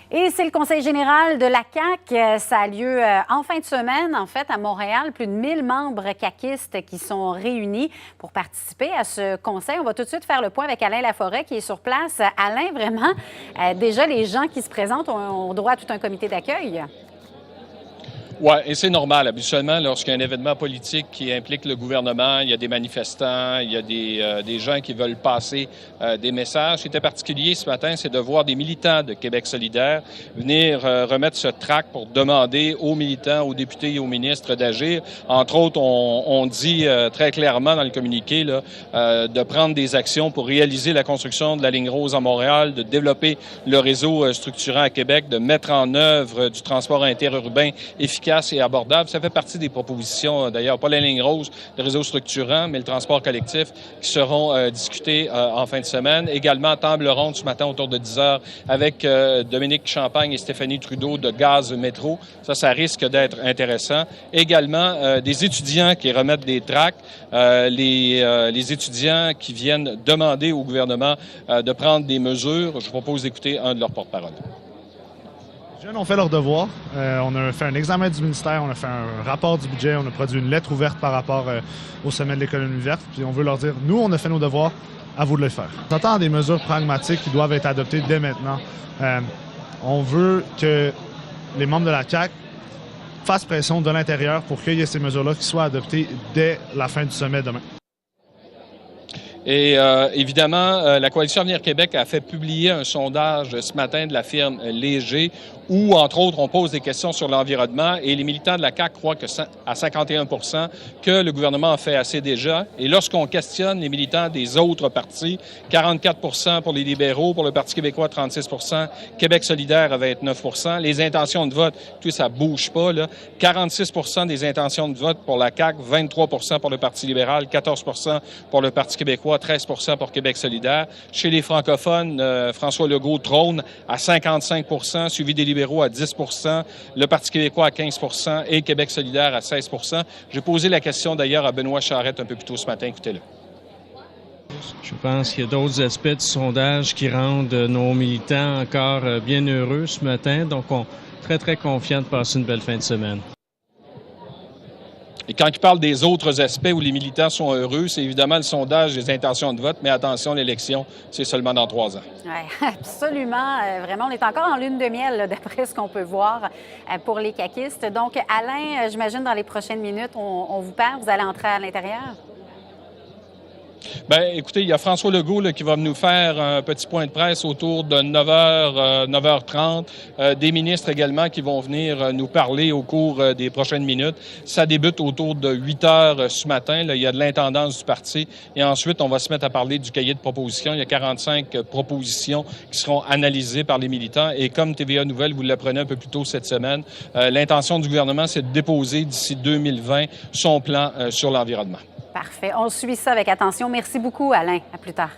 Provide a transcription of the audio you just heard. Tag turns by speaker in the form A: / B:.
A: Et c'est le Conseil général de la CAQ. Ça a lieu en fin de semaine, en fait, à Montréal. Plus de 1000 membres caquistes qui sont réunis pour participer à ce conseil. On va tout de suite faire le point avec Alain Laforêt qui est sur place. Alain, vraiment, déjà, les gens qui se présentent ont droit à tout un comité d'accueil.
B: Oui, et c'est normal. Habituellement, lorsqu'il y a un événement politique qui implique le gouvernement, il y a des manifestants, il y a des gens qui veulent passer des messages. Ce qui était particulier ce matin, c'est de voir des militants de Québec solidaire venir remettre ce tract pour demander aux militants, aux députés et aux ministres d'agir. Entre autres, on dit très clairement dans le communiqué là, de prendre des actions pour réaliser la construction de la ligne rose à Montréal, de développer le réseau structurant à Québec, de mettre en œuvre du transport interurbain efficace et abordable. Ça fait partie des propositions, d'ailleurs, pas la ligne rose, le réseau structurant, mais le transport collectif qui seront discutés en fin de semaine. Également, table ronde ce matin autour de 10 heures avec Dominique Champagne et Stéphanie Trudeau de Gaz Métro. Ça risque d'être intéressant. Également, des étudiants qui remettent des tracts, les étudiants qui viennent demander au gouvernement de prendre des mesures. Je vous propose d'écouter un de leurs porte-parole.
C: Les jeunes ont fait leur devoir. On a fait un examen du ministère, on a fait un rapport du budget, on a produit une lettre ouverte par rapport au sommet de l'économie verte. Puis on veut leur dire, nous, on a fait nos devoirs, à vous de le faire. On s'entend à des mesures pragmatiques qui doivent être adoptées dès maintenant. On veut que les membres de la CAQ fassent pression de l'intérieur pour qu'il y ait ces mesures-là qui soient adoptées dès la fin du sommet demain.
B: Et évidemment, la Coalition Avenir Québec a fait publier un sondage ce matin de la firme Léger où, entre autres, on pose des questions sur l'environnement et les militants de la CAQ croient que à 51 que le gouvernement a fait assez déjà. Et lorsqu'on questionne les militants des autres partis, 44 pour les libéraux, pour le Parti québécois, 36 Québec solidaire à 29 les intentions de vote, tout ça bouge pas, là. 46 des intentions de vote pour la CAQ, 23 pour le Parti libéral, 14 pour le Parti québécois, 13 pour Québec solidaire. Chez les francophones, François Legault trône à 55 suivi des libéraux à 10 le Parti québécois à 15 et Québec solidaire à 16 J'ai posé la question d'ailleurs à Benoît Charette un peu plus tôt ce matin. Écoutez-le.
D: Je pense qu'il y a d'autres aspects du sondage qui rendent nos militants encore bien heureux ce matin. Donc, on est très, très confiants de passer une belle fin de semaine.
B: Et quand il parle des autres aspects où les militants sont heureux, c'est évidemment le sondage des intentions de vote, mais attention, l'élection, c'est seulement dans 3 ans.
A: Oui, absolument. Vraiment, on est encore en lune de miel, d'après ce qu'on peut voir pour les caquistes. Donc, Alain, j'imagine dans les prochaines minutes, on vous perd. Vous allez entrer à l'intérieur?
B: Bien, écoutez, il y a François Legault là, qui va nous faire un petit point de presse autour de 9h, 9h30. Des ministres également qui vont venir nous parler au cours des prochaines minutes. Ça débute autour de 8h ce matin. Là, il y a de l'intendance du parti. Et ensuite, on va se mettre à parler du cahier de propositions. Il y a 45 propositions qui seront analysées par les militants. Et comme TVA Nouvelles, vous l'apprenez un peu plus tôt cette semaine, l'intention du gouvernement, c'est de déposer d'ici 2020 son plan sur l'environnement.
A: Parfait. On suit ça avec attention. Merci beaucoup, Alain. À plus tard.